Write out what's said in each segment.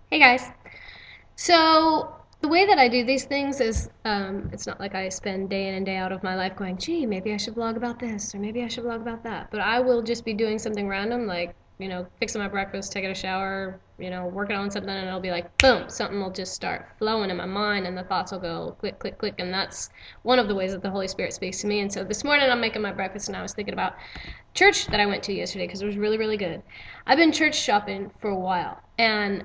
Hey guys. So the way that I do these things is, it's not like I spend day in and day out of my life going, gee, maybe I should blog about this or maybe I should blog about that. But I will just be doing something random, like, fixing my breakfast, taking a shower, working on something, and it'll be like, boom, something will just start flowing in my mind, and the thoughts will go click, click, click, and that's one of the ways that the Holy Spirit speaks to me. And so this morning I'm making my breakfast, and I was thinking about church that I went to yesterday because it was really, really good. I've been church shopping for a while, and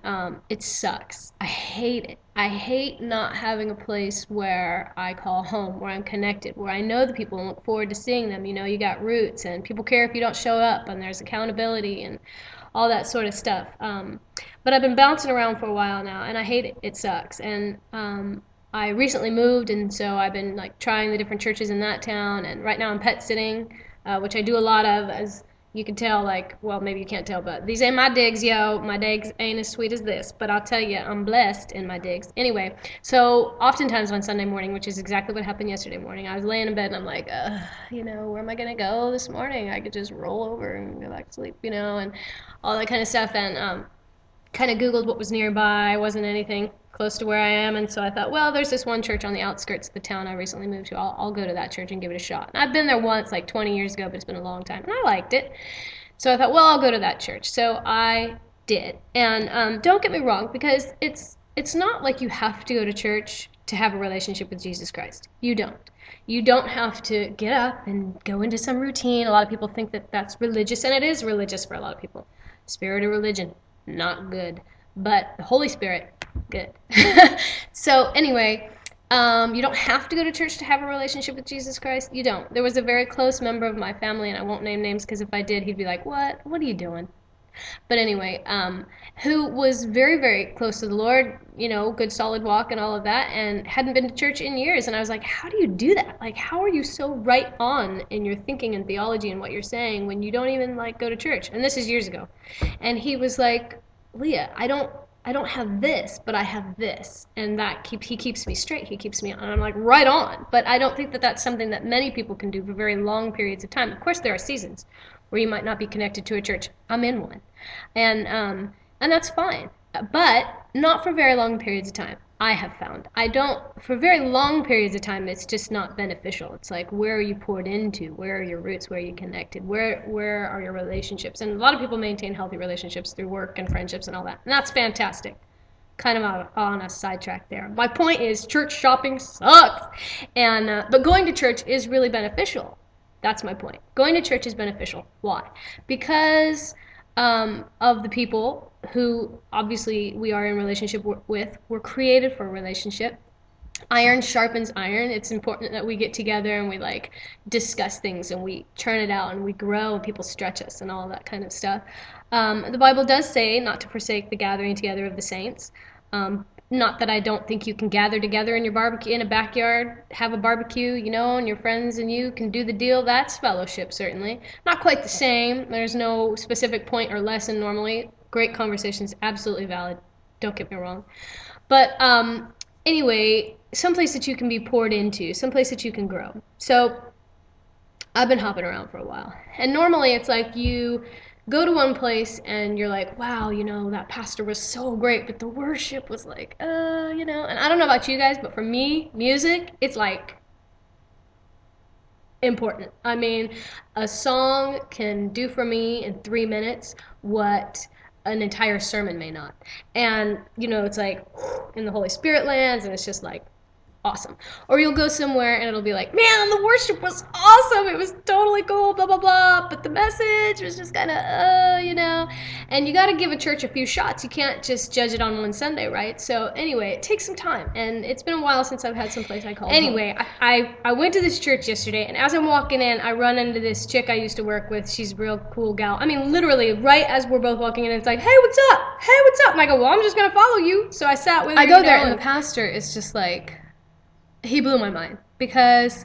it sucks. I hate it. I hate not having a place where I call home, where I'm connected, where I know the people and look forward to seeing them. You got roots, and people care if you don't show up, and there's accountability and all that sort of stuff. But I've been bouncing around for a while now, and I hate it. It sucks. And I recently moved, and so I've been like trying the different churches in that town. And right now I'm pet sitting, which I do a lot of, as you can tell. Like, well, maybe you can't tell, but these ain't my digs, yo. My digs ain't as sweet as this. But I'll tell you, I'm blessed in my digs. Anyway, so oftentimes on Sunday morning, which is exactly what happened yesterday morning, I was laying in bed and I'm like, where am I gonna go this morning? I could just roll over and go back to sleep, and all that kind of stuff. And kind of Googled what was nearby. Wasn't anything close to where I am, and so I thought, well, there's this one church on the outskirts of the town I recently moved to. I'll go to that church and give it a shot. And I've been there once, like 20 years ago, but it's been a long time, and I liked it. So I thought, well, I'll go to that church. So I did, and don't get me wrong, because it's not like you have to go to church to have a relationship with Jesus Christ. You don't. You don't have to get up and go into some routine. A lot of people think that that's religious, and it is religious for a lot of people. Spirit of religion, not good. But the Holy Spirit, good. So anyway, you don't have to go to church to have a relationship with Jesus Christ. You don't. There was a very close member of my family, and I won't name names because if I did, he'd be like, What are you doing? But anyway, who was very, very close to the Lord, good solid walk and all of that, and hadn't been to church in years. And I was like, how do you do that? Like, how are you so right on in your thinking and theology and what you're saying when you don't even like go to church? And this is years ago. And he was like, Leah, I don't have this, but I have this, and he keeps me straight. He keeps me on. I'm like, right on. But I don't think that that's something that many people can do for very long periods of time. Of course, there are seasons where you might not be connected to a church. I'm in one, and that's fine. But not for very long periods of time. I have found I don't for very long periods of time. It's just not beneficial. It's like, where are you poured into? Where are your roots? Where are you connected? Where are your relationships? And a lot of people maintain healthy relationships through work and friendships and all that, and that's fantastic. Kind of on a sidetrack there. My point is, church shopping sucks, and but going to church is really beneficial. That's my point. Going to church is beneficial. Why? Because of the people who obviously we are in relationship with. We're created for a relationship. Iron sharpens iron. It's important that we get together and we like discuss things and we churn it out and we grow and people stretch us and all that kind of stuff. The Bible does say not to forsake the gathering together of the saints. Not that I don't think you can gather together in your barbecue in a backyard, have a barbecue, and your friends and you can do the deal. That's fellowship, certainly. Not quite the same. There's no specific point or lesson normally. Great conversations, absolutely valid. Don't get me wrong. But anyway, someplace that you can be poured into, someplace that you can grow. So I've been hopping around for a while. And normally it's like you go to one place and you're like, wow, that pastor was so great, but the worship was like, and I don't know about you guys, but for me, music, it's like important. I mean, a song can do for me in 3 minutes what an entire sermon may not. And, it's like in the Holy Spirit lands, and it's just like, awesome. Or you'll go somewhere and it'll be like, man, the worship was awesome. It was totally cool, blah, blah, blah. But the message was just kind of, And you got to give a church a few shots. You can't just judge it on one Sunday, right? So anyway, it takes some time. And it's been a while since I've had some place I call home. Anyway, I went to this church yesterday, and as I'm walking in, I run into this chick I used to work with. She's a real cool gal. I mean, literally, right as we're both walking in, it's like, hey, what's up? Hey, what's up? And I go, well, I'm just going to follow you. So I sat with her. I go there, and the pastor is just like, he blew my mind, because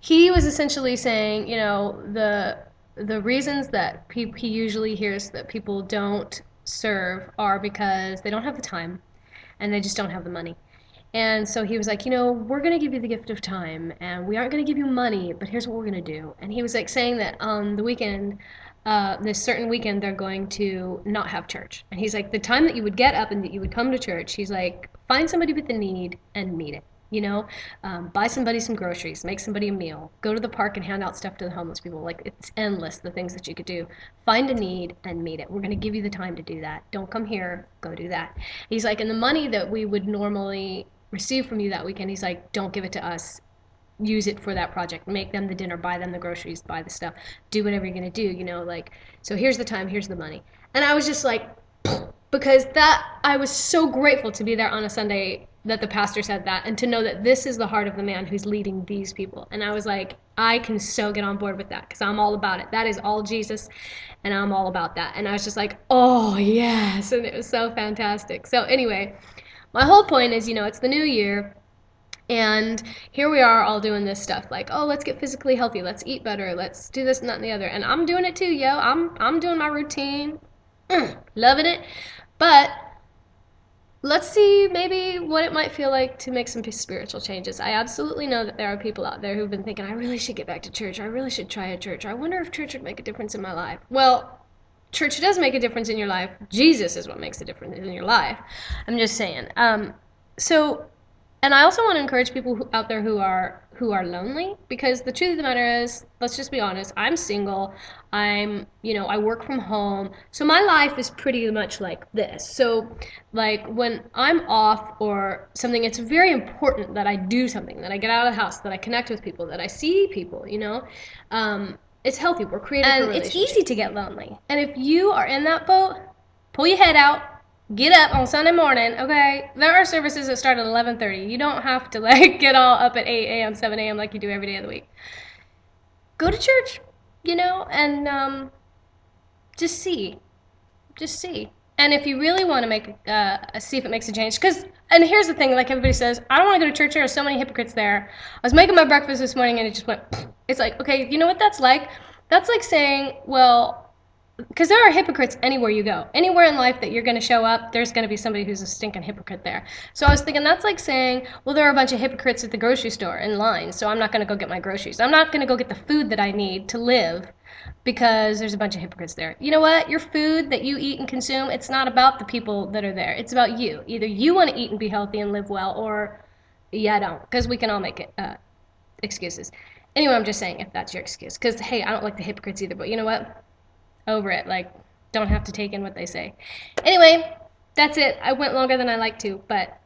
he was essentially saying, the reasons that he usually hears that people don't serve are because they don't have the time and they just don't have the money. And so he was like, we're going to give you the gift of time and we aren't going to give you money, but here's what we're going to do. And he was like saying that on the weekend, this certain weekend they're going to not have church. And he's like, the time that you would get up and that you would come to church, he's like, find somebody with a need and meet it. You know, buy somebody some groceries, make somebody a meal, go to the park and hand out stuff to the homeless people. Like, it's endless, the things that you could do. Find a need and meet it. We're going to give you the time to do that. Don't come here, go do that. He's like, and the money that we would normally receive from you that weekend, he's like, don't give it to us. Use it for that project. Make them the dinner, buy them the groceries, buy the stuff, do whatever you're going to do, you know, like, so here's the time, here's the money. And I was just like, because that, I was so grateful to be there on a Sunday that the pastor said that, and to know that this is the heart of the man who's leading these people. And I was like, I can so get on board with that, because I'm all about it. That is all Jesus, and I'm all about that. And I was just like, oh yes, and it was so fantastic. So anyway, my whole point is, you know, it's the new year, and here we are all doing this stuff, like, oh, let's get physically healthy, let's eat better, let's do this and that and the other. And I'm doing it too, yo. I'm doing my routine, loving it. But let's see maybe what it might feel like to make some spiritual changes. I absolutely know that there are people out there who've been thinking, I really should get back to church. I really should try a church. I wonder if church would make a difference in my life. Well, church does make a difference in your life. Jesus is what makes a difference in your life. I'm just saying. And I also want to encourage people out there who are lonely, because the truth of the matter is, let's just be honest, I'm single. I work from home. So my life is pretty much like this. So like when I'm off or something, it's very important that I do something, that I get out of the house, that I connect with people, that I see people, you know. It's healthy. We're created for relationships. And it's easy to get lonely. And if you are in that boat, pull your head out. Get up on Sunday morning, okay? There are services that start at 11:30. You don't have to like get all up at 8 a.m., 7 a.m. like you do every day of the week. Go to church, you know, and just see. Just see. And if you really want to make see if it makes a change, and here's the thing, like everybody says, I don't want to go to church. There are so many hypocrites there. I was making my breakfast this morning and it just went, it's like, okay, you know what that's like? That's like saying, well, because there are hypocrites anywhere you go. Anywhere in life that you're going to show up, there's going to be somebody who's a stinking hypocrite there. So I was thinking, that's like saying, well, there are a bunch of hypocrites at the grocery store in line, so I'm not going to go get my groceries. I'm not going to go get the food that I need to live because there's a bunch of hypocrites there. You know what? Your food that you eat and consume, it's not about the people that are there. It's about you. Either you want to eat and be healthy and live well, or yeah, I don't, because we can all make it excuses. Anyway, I'm just saying, if that's your excuse, because hey, I don't like the hypocrites either, but you know what? Over it. Like, don't have to take in what they say. Anyway, that's it. I went longer than I like to, but